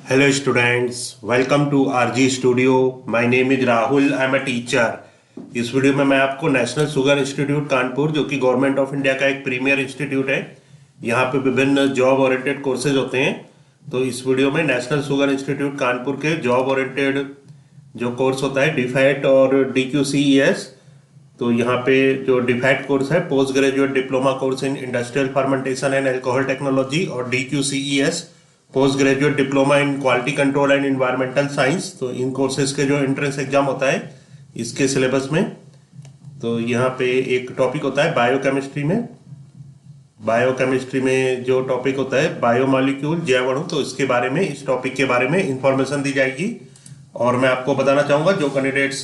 Hello students, welcome to RG Studio. My name is Rahul. I am a teacher. इस video में मैं आपको national sugar institute Kanpur, जो कि गवर्नमेंट ऑफ इंडिया का एक प्रीमियर इंस्टीट्यूट है, यहाँ पे विभिन्न जॉब ओरिएंटेड कोर्सेज होते हैं। तो इस वीडियो में नेशनल शुगर इंस्टीट्यूट कानपुर के जॉब ओरिएंटेड जो कोर्स होता है DPHAT और DQCES, तो यहाँ पे जो DPHAT कोर्स है post graduate diploma course in industrial fermentation and alcohol technology, और DQCES post graduate diploma in quality control and environmental science. तो इन कोर्सेज के जो एंट्रेंस एग्जाम होता है इसके सिलेबस में, तो यहाँ पे एक टॉपिक होता है बायोकेमिस्ट्री में जो टॉपिक होता है बायोमॉलिक्यूल जैव अणु, तो इसके बारे में, इस टॉपिक के बारे में इंफॉर्मेशन दी जाएगी। और मैं आपको बताना चाहूँगा जो candidates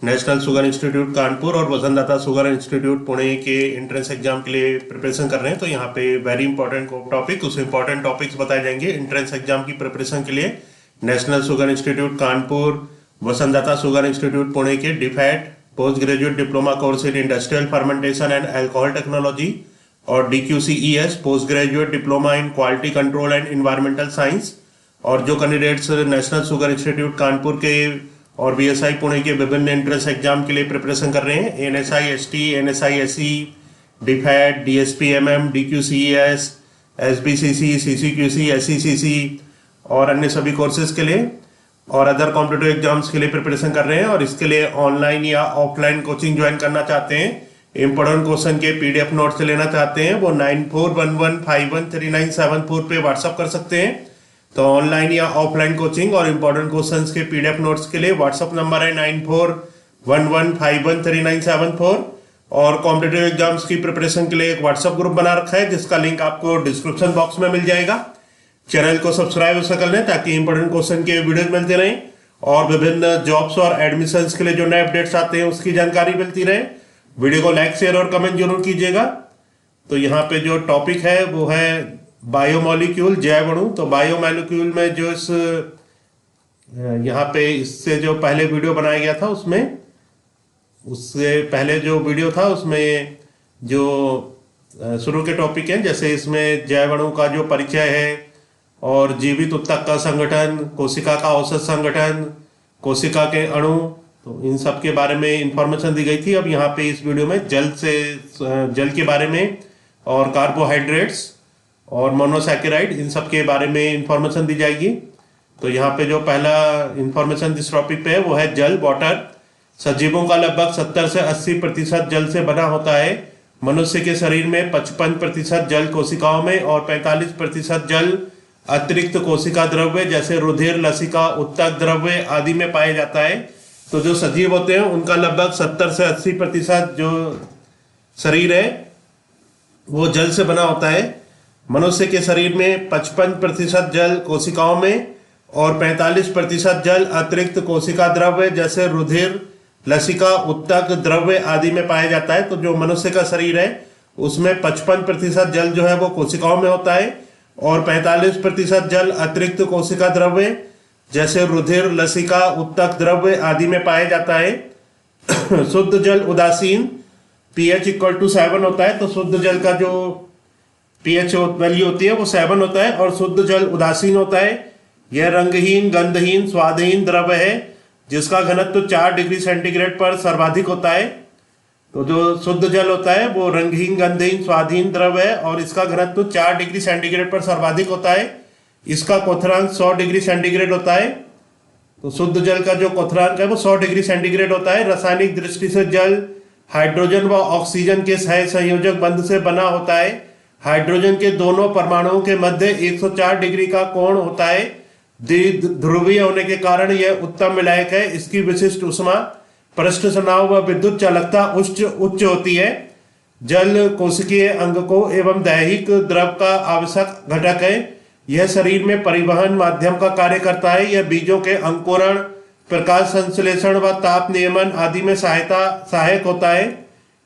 national sugar institute Kanpur और वसंतदाता शुगर इंस्टीट्यूट पुणे के एंट्रेंस एग्जाम के लिए प्रिपरेशन कर रहे हैं, तो यहाँ पे वेरी इंपॉर्टेंट टॉपिक, कुछ इंपॉर्टेंट टॉपिक्स बताए जाएंगे एंट्रेंस एग्जाम की प्रिपरेशन के लिए। National sugar institute Kanpur, Vasantdada sugar institute Pune के DPHAT post graduate diploma course in industrial fermentation and alcohol technology, और DQCES post graduate diploma in quality control and environmental science. और जो candidates national sugar institute Kanpur के और BSI Pune के विभिन्न entrance exam के लिए प्रिपरेशन कर रहे हैं, NSI ST, NSI SE, DPHAT, DSPMM, DQCES, SBCC, CCQC, SECC और अन्य सभी कोर्सेज के लिए और अदर कॉम्पिटिटिव एग्जाम्स के लिए प्रिपरेशन कर रहे हैं, और इसके लिए ऑनलाइन या ऑफलाइन कोचिंग ज्वाइन करना चाहते हैं, इंपॉर्टेंट क्वेश्चन के PDF नोट्स लेना चाहते हैं, वो 9411513974 पे व्हाट्सअप कर सकते हैं। तो ऑनलाइन या ऑफलाइन कोचिंग और इंपॉर्टेंट क्वेश्चंस के PDF नोट्स के लिए व्हाट्सअप नंबर है 9411513974, और कॉम्पिटिटिव एग्जाम्स की प्रिपरेशन के लिए एक व्हाट्सअप ग्रुप बना रखा है जिसका लिंक आपको डिस्क्रिप्शन बॉक्स में मिल जाएगा। चैनल को सब्सक्राइब अवश्य कर लें ताकि इंपॉर्टेंट क्वेश्चन के वीडियोज मिलते रहें और विभिन्न जॉब्स और एडमिशंस के लिए जो नए अपडेट्स आते हैं उसकी जानकारी मिलती रहे। वीडियो को लाइक, शेयर और कमेंट जरूर कीजिएगा। तो यहाँ पे जो टॉपिक है वो है बायोमॉलिक्यूल जैव अणु। तो बायोमॉलिक्यूल में जो इस यहाँ पे इससे जो पहले वीडियो बनाया गया था उससे पहले जो वीडियो था उसमें जो शुरू के टॉपिक हैं, जैसे इसमें जैव अणु का जो परिचय है और जीवित ऊतक का संगठन, कोशिका का औसत संगठन, कोशिका के अणु, तो इन सब के बारे में इंफॉर्मेशन दी गई थी। अब यहाँ पे इस वीडियो में जल के बारे में और कार्बोहाइड्रेट्स और मोनोसैकेराइड, इन सब के बारे में इंफॉर्मेशन दी जाएगी। तो यहाँ पे जो पहला इंफॉर्मेशन जिस टॉपिक पे है वो है जल, वाटर। सजीवों का लगभग 70 से 80% जल से बना होता है। मनुष्य के शरीर में 55% जल कोशिकाओं में और 45% जल अतिरिक्त कोशिका द्रव्य जैसे रुधिर, लसिका, उत्तक द्रव्य आदि में पाया जाता है। तो जो सजीव होते हैं उनका लगभग 70 से 80% जो शरीर है वो जल से बना होता है। मनुष्य के शरीर में 55% जल कोशिकाओं में और 45% जल अतिरिक्त कोशिका द्रव्य जैसे रुधिर, लसिका, उत्तक द्रव्य आदि में पाया जाता है। तो जो मनुष्य का शरीर है उसमें 55% जल जो है वो कोशिकाओं में होता है और 45% जल अतिरिक्त कोशिका द्रव्य जैसे रुधिर, लसिका, उत्तक द्रव्य आदि में पाया जाता है। शुद्ध जल उदासीन, pH = 7 होता है। तो शुद्ध जल का जो pH वैल्यू होती है वो 7 होता है, और शुद्ध जल उदासीन होता है। यह रंगहीन, गंधहीन, स्वादहीन द्रव्य है जिसका घनत्व 4 डिग्री सेंटीग्रेड पर सर्वाधिक होता है। तो जो शुद्ध जल होता है वो रंगहीन, गंधहीन, स्वादहीन द्रव्य है और इसका घनत्व 4 डिग्री सेंटीग्रेड पर सर्वाधिक होता है। इसका क्वथनांक 100 डिग्री सेंटीग्रेड होता है। तो शुद्ध जल का जो क्वथनांक है वो 100 डिग्री सेंटीग्रेड होता है। रासायनिक दृष्टि से जल हाइड्रोजन व ऑक्सीजन के सह संयोजक बंध से बना होता है। हाइड्रोजन के दोनों परमाणुओं के मध्य 104 डिग्री का कोण होता है। द्विध्रुवीय होने के कारण यह उत्तम विलायक है। इसकी विशिष्ट ऊष्मा, पृष्ठ तनाव व विद्युत चालकता उच्च होती है। जल कोशिकीय अंगकों एवं दैहिक द्रव का आवश्यक घटक है। यह शरीर में परिवहन माध्यम का कार्य करता है। यह बीजों के अंकुरण, प्रकाश संश्लेषण व ताप नियमन आदि में सहायक होता है।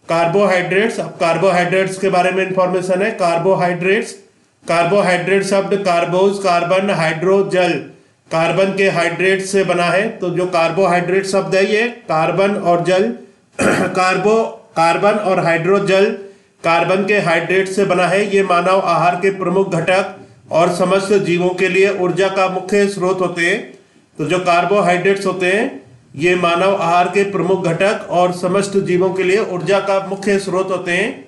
कार्बोहाइड्रेट्स, अब कार्बोहाइड्रेट्स के बारे में इंफॉर्मेशन है। कार्बोहाइड्रेट शब्द कार्बोज, कार्बन, हाइड्रो, जल, कार्बन के हाइड्रेट से बना है। तो जो कार्बोहाइड्रेट शब्द है ये कार्बन और जल कार्बन और हाइड्रोजल कार्बन के हाइड्रेट से बना है। ये मानव आहार के प्रमुख घटक और समस्त जीवों के लिए ऊर्जा का मुख्य स्रोत होते हैं। तो जो कार्बोहाइड्रेट्स होते हैं ये मानव आहार के प्रमुख घटक और समस्त जीवों के लिए ऊर्जा का मुख्य स्रोत होते हैं।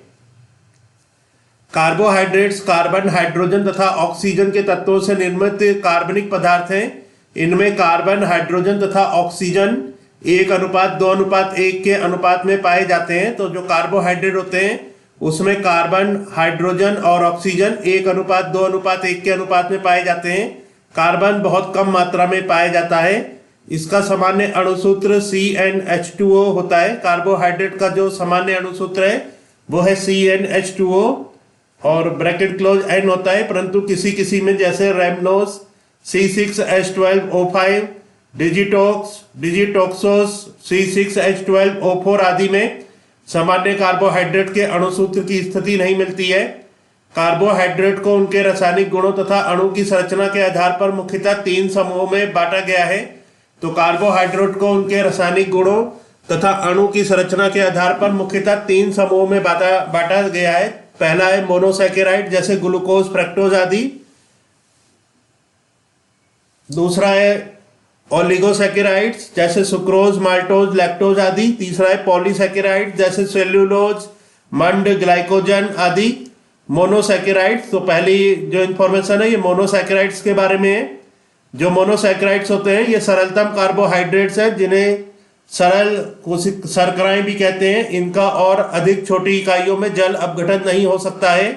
कार्बोहाइड्रेट्स कार्बन, हाइड्रोजन तथा ऑक्सीजन के तत्वों से निर्मित कार्बनिक पदार्थ हैं। इनमें कार्बन, हाइड्रोजन तथा ऑक्सीजन 1:2:1 के अनुपात में पाए जाते हैं। तो जो कार्बोहाइड्रेट होते हैं उसमें कार्बन, हाइड्रोजन और ऑक्सीजन 1:2:1 के अनुपात में पाए जाते हैं। कार्बन बहुत कम मात्रा में पाया जाता है। इसका सामान्य अणुसूत्र CnH2O होता है। कार्बोहाइड्रेट का जो सामान्य अणुसूत्र है वो है CnH2O और ब्रैकेट क्लोज N होता है, परंतु किसी किसी में जैसे रेमनोस C6H12O5, डिजिटोक्सोस C6H12O4 आदि में सामान्य कार्बोहाइड्रेट के अणुसूत्र की स्थिति नहीं मिलती है। कार्बोहाइड्रेट को उनके रासायनिक गुणों तथा अणु की संरचना के आधार पर मुख्यतः 3 समूहों में बांटा गया है। तो कार्बोहाइड्रेट को उनके रासायनिक गुणों तथा अणु की संरचना के आधार पर मुख्यतः 3 समूहों में बांटा गया है। पहला है मोनोसैकेराइड जैसे ग्लूकोज, फ्रक्टोज आदि। दूसरा है ओलिगोसैकेराइड्स जैसे सुक्रोज, माल्टोज, लैक्टोज आदि। तीसरा है पॉलीसैकेराइड जैसे सेल्यूलोज, मंड, ग्लाइकोजन आदि। मोनोसैकेराइड्स, तो पहली जो इंफॉर्मेशन है ये मोनोसैकेराइड्स के बारे में है। जो मोनोसैकेराइड्स होते हैं ये सरलतम कार्बोहाइड्रेट्स हैं जिन्हें सरल शर्कराएं भी कहते हैं। इनका और अधिक छोटी इकाइयों में जल अपघटन नहीं हो सकता है।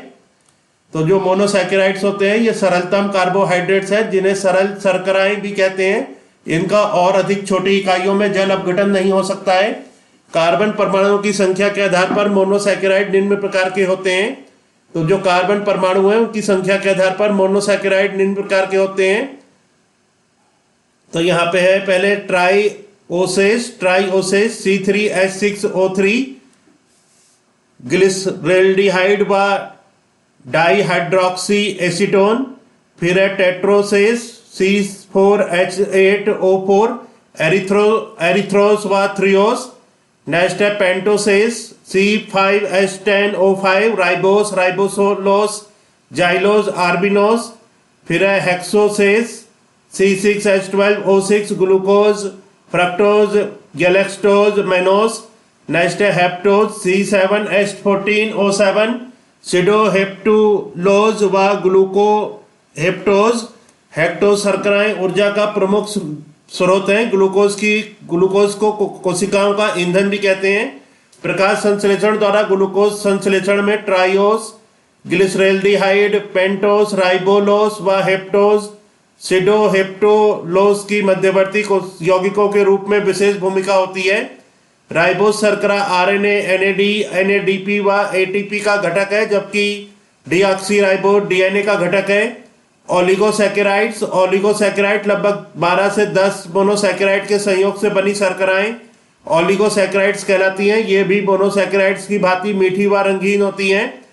तो जो मोनोसैकेराइड्स होते हैं ये सरलतम कार्बोहाइड्रेट्स हैं जिन्हें सरल शर्कराएं भी कहते हैं। इनका और अधिक छोटी इकाइयों में जल अपघटन नहीं हो सकता है। कार्बन परमाणुओं की संख्या के आधार पर मोनोसैकेराइड निम्न प्रकार के होते हैं। तो जो कार्बन परमाणु हैं उनकी संख्या के आधार पर मोनोसैकेराइड निम्न प्रकार के होते हैं। तो यहाँ पे है पहले ट्राइओसेस C3H6O3 ग्लिसरेल्डिहाइड व डाइहाइड्रोक्सी एसीटोन। फिर है टेट्रोसेस C4H8O4 एरिथ्रोस व थ्रियोस। नेक्स्ट है पेंटोसेस C5H10O5 राइबोस, राइबोसोलोस, जाइलोस, आर्बिनोस। फिर है hexoses C6H12O6 glucose, fructose, galactose, mannose. Next है हेप्टोज C7H14O7 सिडोहेप्टुलोज व ग्लूकोहेप्टोज। हेक्टोज शर्कराएं ऊर्जा का प्रमुख स्रोत हैं। ग्लूकोज को कोशिकाओं का ईंधन भी कहते हैं। प्रकाश संश्लेषण द्वारा ग्लूकोज संश्लेषण में ट्राइओस, ग्लिसरेल्डिहाइड, पेंटोस, राइबोलोस व हेप्टोज, सिडोहेप्टोलोस की मध्यवर्ती यौगिकों के रूप में विशेष भूमिका होती है। राइबोस शर्करा RNA, NAD, NADP व ATP का घटक है, जबकि डीऑक्सीराइबोस DNA का घटक है। ओलिगोसैकेराइड लगभग 12 से 10 मोनोसैकेराइड के संयोग से बनी शर्कराएं ओलिगोसैकेराइड्स कहलाती हैं। ये भी मोनोसैकेराइड्स की भांति मीठी व रंगीन होती हैं।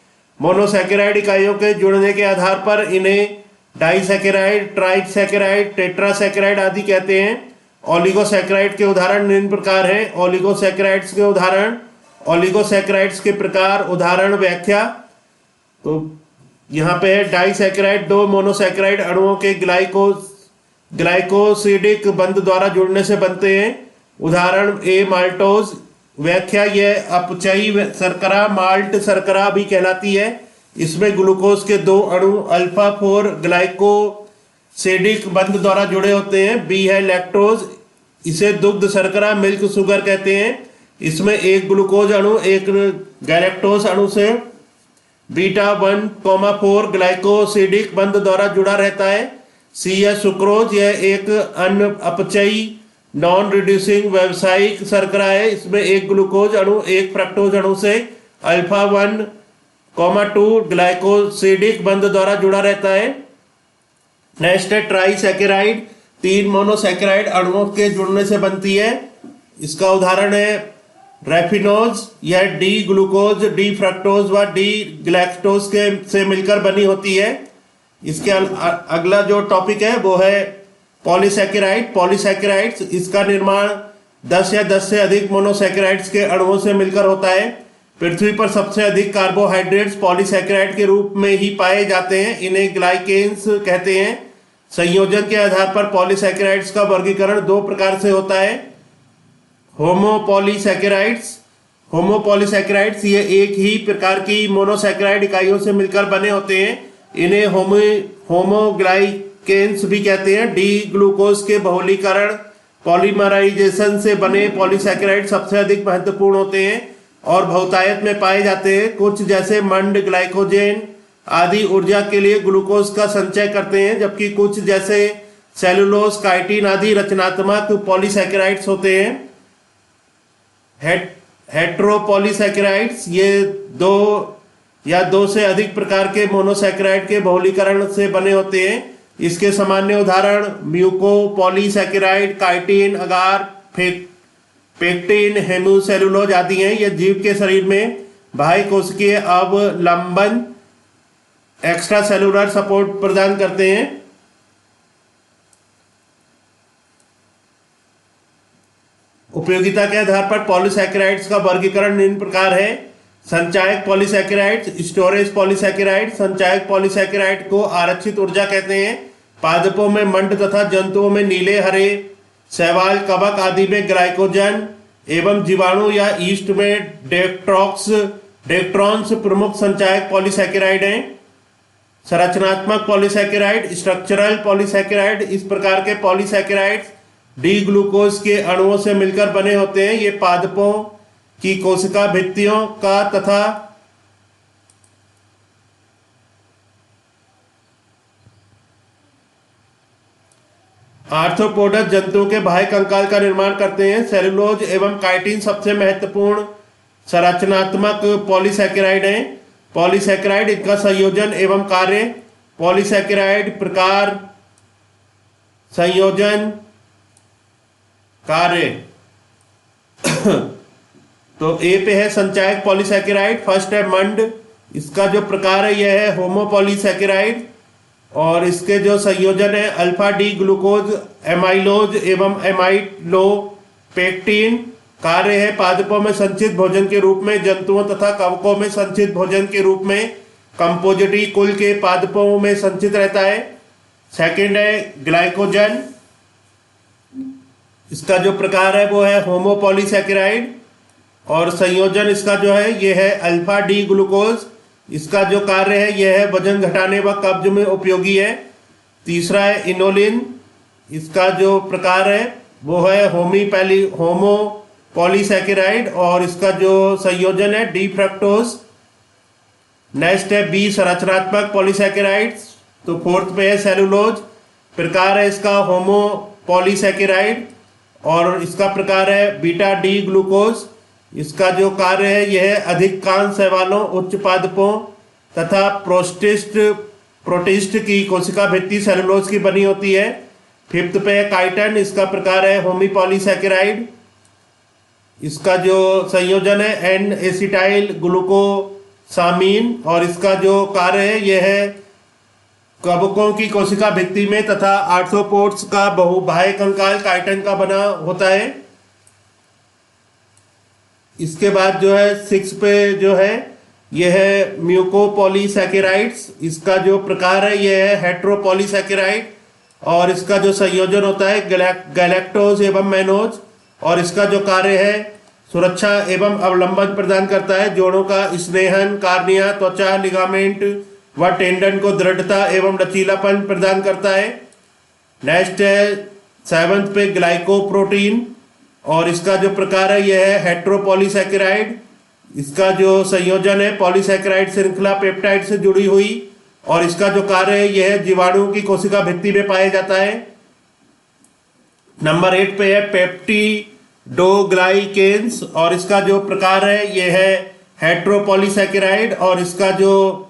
मोनोसैकेराइड इकाइयों के जुड़ने के आधार पर इन्हें डाइसैकेराइड, ट्राइसैकेराइड, टेट्रासैकेराइड आदि कहते हैं। ओलिगोसैकेराइड के उदाहरण निम्न प्रकार हैं। ओलिगोसैकेराइड्स के प्रकार, उदाहरण, व्याख्या। तो यहाँ पे है डाइसैकेराइड 2 मोनोसैकेराइड अणुओं के ग्लाइकोसिडिक बंध द्वारा जुड़ने से बनते हैं। उदाहरण ए माल्टोज। व्याख्या, यह अपचयी शर्करा माल्ट शर्करा भी कहलाती है। इसमें ग्लूकोज के 2 अणु अल्फा 4 ग्लाइकोसिडिक बंध द्वारा जुड़े होते हैं। बी है लैक्टोज, इसे दुग्ध शर्करा मिल्क शुगर कहते हैं। इसमें एक ग्लूकोज अणु एक गैलेक्टोज अणु से बीटा 1,4 ग्लाइकोसिडिक बंध द्वारा जुड़ा रहता है। सी है सुक्रोज, यह एक अन्य अपचयी नॉन रिड्यूसिंग व्यावसायिक शर्करा है। इसमें एक ग्लूकोज अणु एक फ्रक्टोज अणु से अल्फा 1,2 ग्लाइकोसिडिक बंध द्वारा जुड़ा रहता है। नेक्स्ट है ट्राइसैकेराइड, 3 मोनोसैकेराइड अणुओं के जुड़ने से बनती है। इसका उदाहरण है रैफिनोज, यह डी ग्लूकोज, डी फ्रक्टोज व डी ग्लैक्टोज से मिलकर बनी होती है। इसके अगला जो टॉपिक है वो है पॉलीसैकेराइड्स। इसका निर्माण 10 या 10 से अधिक मोनोसैकेराइड्स के अणुओं से मिलकर होता है। पृथ्वी पर सबसे अधिक कार्बोहाइड्रेट्स पॉलीसैकेराइड के रूप में ही पाए जाते हैं, इन्हें ग्लाइकेन्स कहते हैं। संयोजन के आधार पर पॉलीसैकेराइड्स का वर्गीकरण दो प्रकार से होता है। होमोपॉलीसैकेराइड्स ये एक ही प्रकार की मोनोसैकेराइड इकाइयों से मिलकर बने होते हैं, इन्हें होमोग्लाइकेन्स भी कहते हैं। डी ग्लूकोज के बहुलीकरण पॉलीमराइजेशन से बने पॉलीसैकेराइड सबसे अधिक महत्वपूर्ण होते हैं और बहुतायत में पाए जाते हैं। कुछ जैसे मंड, ग्लाइकोजेन आदि ऊर्जा के लिए ग्लूकोज का संचय करते हैं, जबकि कुछ जैसे सेलुलोज, काइटिन आदि रचनात्मक पॉलीसैकेराइड्स होते हैं। हेट्रोपॉलीसैकेराइड्स ये दो या दो से अधिक प्रकार के मोनोसैकेराइड के बहुलीकरण से बने होते हैं। इसके सामान्य उदाहरण म्यूकोपॉलीसैकेराइड, काइटिन, अगार, पेक्टिन, हेमुसेलुलोज आदि हैं। ये जीव के शरीर में बाह्य कोशिकीय अवलंबन एक्स्ट्रा सेलुलर सपोर्ट प्रदान करते हैं। उपयोगिता के आधार पर पॉलीसैकेराइड्स का वर्गीकरण निम्न प्रकार है। संचायक पॉलीसैकेराइड्स, स्टोरेज पॉलीसैकेराइड। संचायक पॉलीसैकेराइड को आरक्षित ऊर्जा कहते हैं। पादपों में मंड तथा जंतुओं में नीले, हरे, शैवाल, कवक आदि में ग्लाइकोजन एवं जीवाणु या ईस्ट में डेक्ट्रॉन्स प्रमुख संचायक पॉलीसैकेराइड हैं। संरचनात्मक पॉलीसैकेराइड, स्ट्रक्चरल पॉलीसैकेराइड। इस प्रकार के पॉलीसैकेराइड्स डी ग्लूकोज के अणुओं से मिलकर बने होते हैं। ये पादपों की कोशिका भित्तियों का तथा आर्थ्रोपोडस जंतुओं के बाह्य कंकाल का निर्माण करते हैं। सेलुलोज एवं काइटिन सबसे महत्वपूर्ण संरचनात्मक पॉलीसैकेराइड हैं। पॉलीसैकेराइड, इनका संयोजन एवं कार्य। पॉलीसैकेराइड प्रकार, संयोजन, कार्य। तो ए पे है संचायक पॉलीसैकेराइड। फर्स्ट है मंड, इसका जो प्रकार है यह है होमोपॉलीसैकेराइड और इसके जो संयोजन है अल्फा डी ग्लूकोज, एमाइलोज एवं एमाइलोपेक्टिन। कार्य है पादपों में संचित भोजन के रूप में, जंतुओं तथा कवकों में संचित भोजन के रूप में। कंपोजिटी कुल के पादपों में संचित रहता है। सेकंड है ग्लाइकोजन, इसका जो प्रकार है वो है होमोपॉलीसैकेराइड और संयोजन इसका जो है ये है अल्फा डी ग्लूकोज। इसका जो कार्य है यह है वजन घटाने व कब्ज में उपयोगी है। तीसरा है इनोलिन, इसका जो प्रकार है वो है होमोपॉलीसैकेराइड और इसका जो संयोजन है डी फ्रक्टोज। नेक्स्ट है बी संरचनात्मक पॉलीसैकेराइड्स, तो फोर्थ पे है सेलुलोज। प्रकार है इसका होमोपॉलीसैकेराइड और इसका प्रकार है बीटा डी ग्लूकोज। इसका जो कार्य है यह है अधिकांश शैवालों, उच्च पादपों तथा प्रोटिस्ट की कोशिका भित्ति सेलुलोज की बनी होती है। फिफ्थ पे है काइटन, इसका प्रकार है होमीपॉलीसैकेराइड। इसका जो संयोजन है एन एसिटाइल ग्लूकोसामीन और इसका जो कार्य है यह है कवकों की कोशिका भित्ति में तथा आर्थ्रोपोड्स का बहुबाह्य कंकाल काइटन का बना होता है। इसके बाद जो है सिक्स पे जो है यह है म्यूकोपॉलीसैकेराइड्स। इसका जो प्रकार है यह है हेट्रोपॉलीसैकेराइड और इसका जो संयोजन होता है गैलेक्टोज एवं मैनोज और इसका जो कार्य है सुरक्षा एवं अवलंबन प्रदान करता है। जोड़ों का स्नेहन, कार्निया, त्वचा, लिगामेंट व टेंडन को दृढ़ता एवं लचीलापन प्रदान करता है। नेक्स्ट है सेवंथ पे ग्लाइकोप्रोटीन और इसका जो प्रकार है यह है हेट्रोपॉलीसैकेराइड। इसका जो संयोजन है पॉलीसैकेराइड श्रृंखला पेप्टाइड से जुड़ी हुई और इसका जो कार्य है यह जीवाणुओं की कोशिका भित्ति में पाया जाता है। नंबर 8 पे है पेप्टिडोग्लाइकेन्स और इसका जो प्रकार है यह है हेट्रोपॉलीसैकेराइड और इसका जो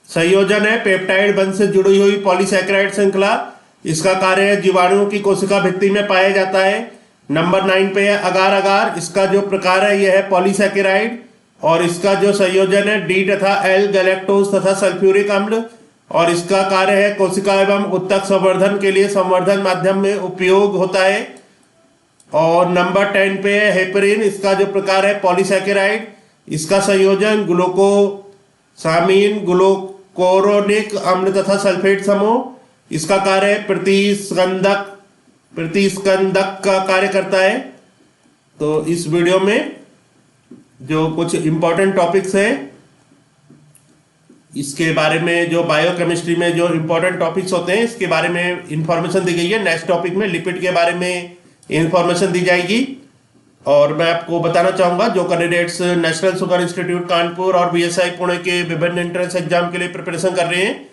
संयोजन है पेप्टाइड बंध से जुड़ी हुई पॉलीसैकेराइड श्रृंखला। इसका कार्य है जीवाणुओं की कोशिका भित्ति में पाया जाता है। नंबर 9 पे है अगार अगार, इसका जो प्रकार है यह है पॉलीसैकेराइड और इसका जो संयोजन है डी तथा एल गैलेक्टोज तथा सल्फ्यूरिक अम्ल और इसका कार्य है कोशिका एवं उत्तक संवर्धन के लिए संवर्धन माध्यम में उपयोग होता है। और नंबर 10 पे है हेपरिन, इसका जो प्रकार है पॉलीसैकेराइड। इसका संयोजन ग्लूकोसामीन, ग्लूकोरोनिक अम्ल तथा सल्फेट समूह। इसका कार्य प्रतिस्कंदक का कार्य करता है। तो इस वीडियो में जो कुछ इंपॉर्टेंट टॉपिक्स हैं इसके बारे में, जो बायोकेमिस्ट्री में जो इंपॉर्टेंट टॉपिक्स होते हैं इसके बारे में इंफॉर्मेशन दी गई है। नेक्स्ट टॉपिक में लिपिड के बारे में इंफॉर्मेशन दी जाएगी। और मैं आपको बताना चाहूंगा जो candidates national sugar institute Kanpur और बीएसआई पुणे के विभिन्न एंट्रेंस एग्जाम के लिए प्रिपरेशन कर रहे हैं,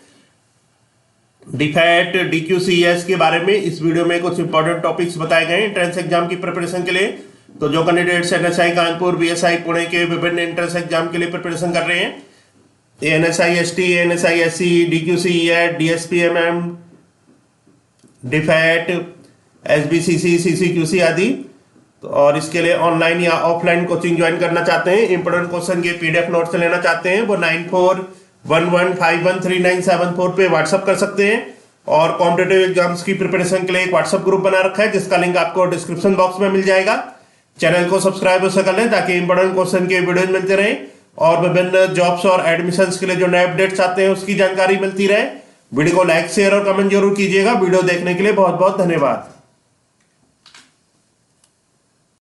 डीफैट, डीक्यूसीएस के बारे में इस वीडियो में कुछ इंपॉर्टेंट टॉपिक्स बताए गए एंट्रेंस एग्जाम की प्रिपरेशन के लिए। तो जो candidates NSI Kanpur, BSI Pune के विभिन्न एंट्रेंस एग्जाम के लिए प्रिपरेशन कर रहे हैं, एएनएसआई एसटी, एएनएसआई एससी, डीक्यूसीएट, डीएसपीएमएम, डीफैट, एसबीसीसी, सीसीक्यूसी आदि, तो और इसके लिए ऑनलाइन या ऑफलाइन कोचिंग ज्वाइन करना चाहते हैं, इंपोर्टेंट क्वेश्चन के पीडीएफ नोट्स लेना चाहते हैं, वो 9411513974 पे व्हाट्सअप कर सकते हैं। और कॉम्पिटेटिव एग्जाम्स की प्रिपरेशन के लिए एक व्हाट्सअप ग्रुप बना रखा है जिसका लिंक आपको डिस्क्रिप्शन बॉक्स में मिल जाएगा। चैनल को सब्सक्राइब उससे कर लें ताकि इंपोर्टेंट क्वेश्चन के वीडियोज मिलते रहें और विभिन्न जॉब्स और एडमिशंस के लिए जो नए अपडेट्स आते हैं उसकी जानकारी मिलती रहे। वीडियो को लाइक, शेयर और कमेंट जरूर कीजिएगा। वीडियो देखने के लिए बहुत बहुत धन्यवाद।